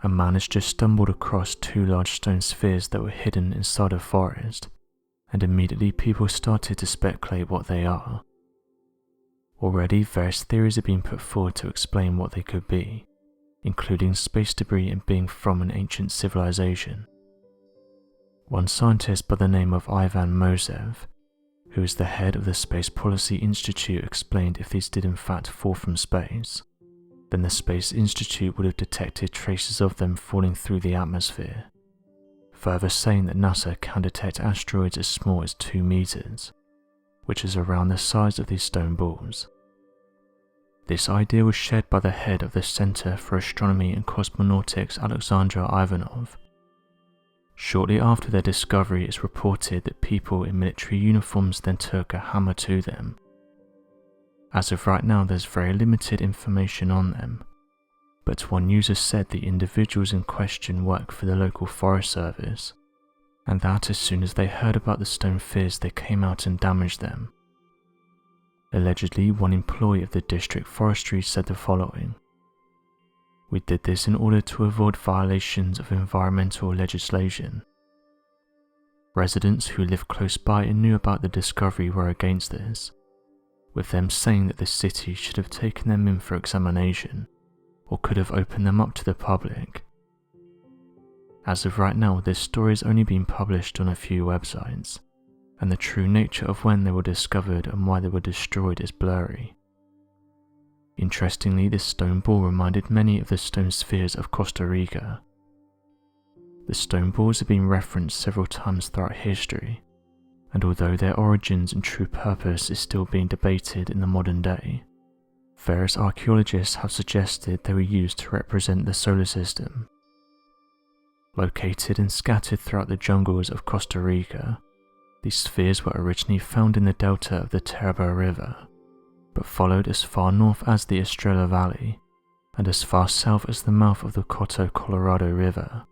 a man has just stumbled across two large stone spheres that were hidden inside a forest, and immediately people started to speculate what they are. Already various theories have been put forward to explain what they could be, including space debris and being from an ancient civilization. One scientist by the name of Ivan Mosev, who is the head of the Space Policy Institute, explained if these did in fact fall from space, then the Space Institute would have detected traces of them falling through the atmosphere, further saying that NASA can detect asteroids as small as 2 meters, which is around the size of these stone balls. This idea was shared by the head of the Center for Astronomy and Cosmonautics, Alexander Ivanov. Shortly after their discovery, it's reported that people in military uniforms then took a hammer to them. As of right now, there's very limited information on them, but one user said the individuals in question work for the local Forest Service, and that as soon as they heard about the stone spheres they came out and damaged them. Allegedly, one employee of the district forestry said the following: "We did this in order to avoid violations of environmental legislation. Residents who live close by and knew about the discovery were against this, with them saying that the city should have taken them in for examination, or could have opened them up to the public. As of right now, this story has only been published on a few websites, and the true nature of when they were discovered and why they were destroyed is blurry. Interestingly, this stone ball reminded many of the stone spheres of Costa Rica. The stone balls have been referenced several times throughout history, and although their origins and true purpose is still being debated in the modern day, various archaeologists have suggested they were used to represent the solar system. Located and scattered throughout the jungles of Costa Rica, these spheres were originally found in the delta of the Teraba River, but followed as far north as the Estrella Valley, and as far south as the mouth of the Coto Colorado River.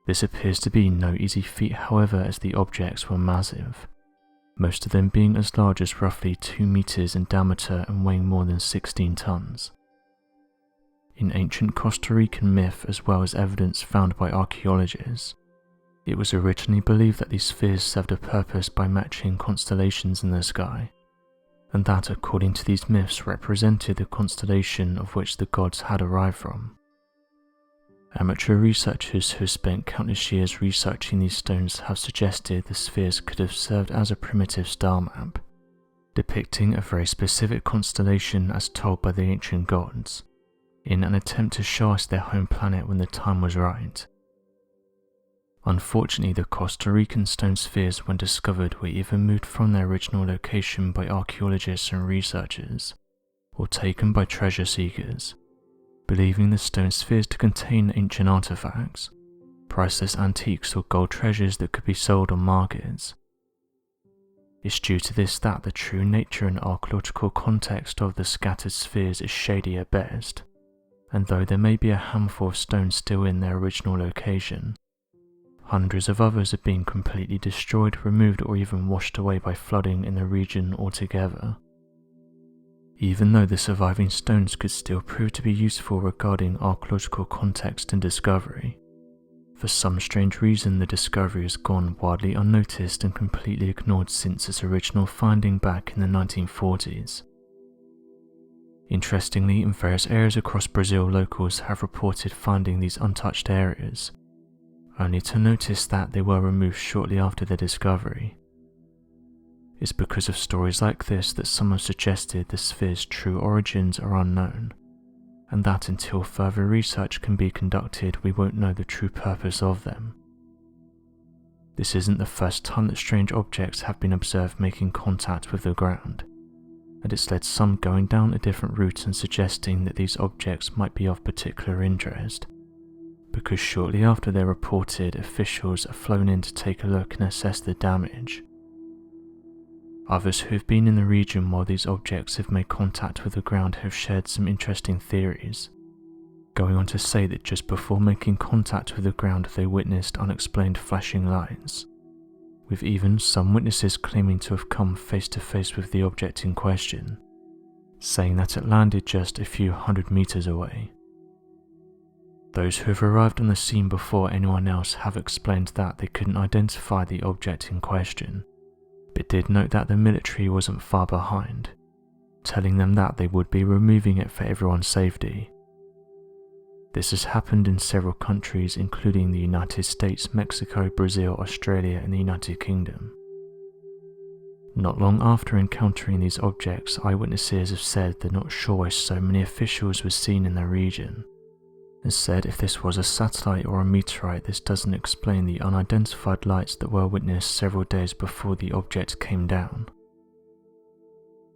This appears to be no easy feat, however, as the objects were massive, most of them being as large as roughly 2 meters in diameter and weighing more than 16 tons. In ancient Costa Rican myth, as well as evidence found by archaeologists, it was originally believed that these spheres served a purpose by matching constellations in the sky, and that, according to these myths, represented the constellation of which the gods had arrived from. Amateur researchers who have spent countless years researching these stones have suggested the spheres could have served as a primitive star map, depicting a very specific constellation as told by the ancient gods, in an attempt to show us their home planet when the time was right. Unfortunately, the Costa Rican stone spheres, when discovered, were either moved from their original location by archaeologists and researchers, or taken by treasure seekers, believing the stone spheres to contain ancient artifacts, priceless antiques or gold treasures that could be sold on markets. It's due to this that the true nature and archaeological context of the scattered spheres is shady at best, and though there may be a handful of stones still in their original location, hundreds of others have been completely destroyed, removed, or even washed away by flooding in the region altogether. Even though the surviving stones could still prove to be useful regarding archaeological context and discovery, for some strange reason the discovery has gone widely unnoticed and completely ignored since its original finding back in the 1940s. Interestingly, in various areas across Brazil, locals have reported finding these untouched areas, only to notice that they were removed shortly after their discovery. It's because of stories like this that some have suggested the sphere's true origins are unknown, and that until further research can be conducted we won't know the true purpose of them. This isn't the first time that strange objects have been observed making contact with the ground, and it's led some going down a different route and suggesting that these objects might be of particular interest, because shortly after they're reported, officials are flown in to take a look and assess the damage. Others who have been in the region while these objects have made contact with the ground have shared some interesting theories, going on to say that just before making contact with the ground they witnessed unexplained flashing lights, with even some witnesses claiming to have come face to face with the object in question, saying that it landed just a few hundred meters away. Those who have arrived on the scene before anyone else have explained that they couldn't identify the object in question, but did note that the military wasn't far behind, telling them that they would be removing it for everyone's safety. This has happened in several countries including the United States, Mexico, Brazil, Australia and the United Kingdom. Not long after encountering these objects, eyewitnesses have said they're not sure why so many officials were seen in the region, and said if this was a satellite or a meteorite, this doesn't explain the unidentified lights that were witnessed several days before the object came down.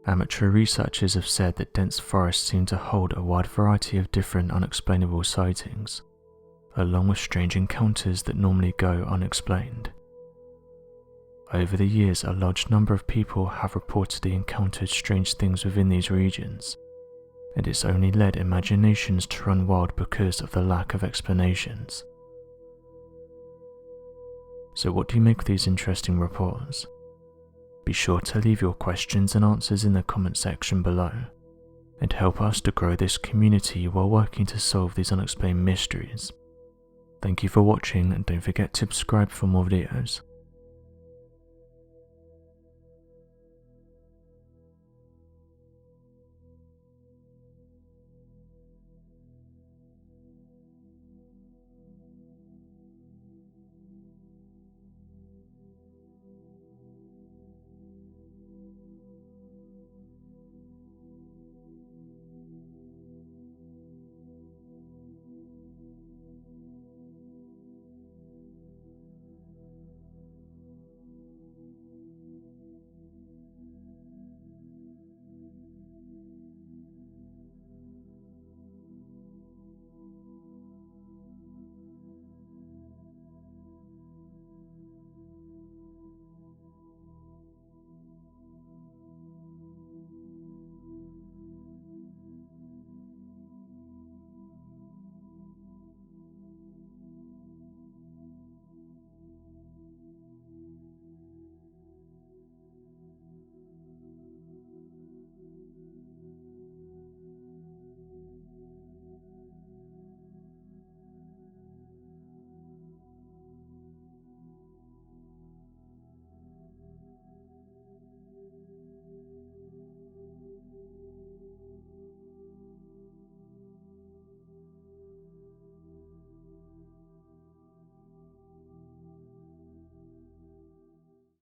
Amateur researchers have said that dense forests seem to hold a wide variety of different unexplainable sightings, along with strange encounters that normally go unexplained. Over the years, a large number of people have reportedly encountered strange things within these regions, and it's only led imaginations to run wild because of the lack of explanations. So what do you make of these interesting reports? Be sure to leave your questions and answers in the comment section below, and help us to grow this community while working to solve these unexplained mysteries. Thank you for watching, and don't forget to subscribe for more videos.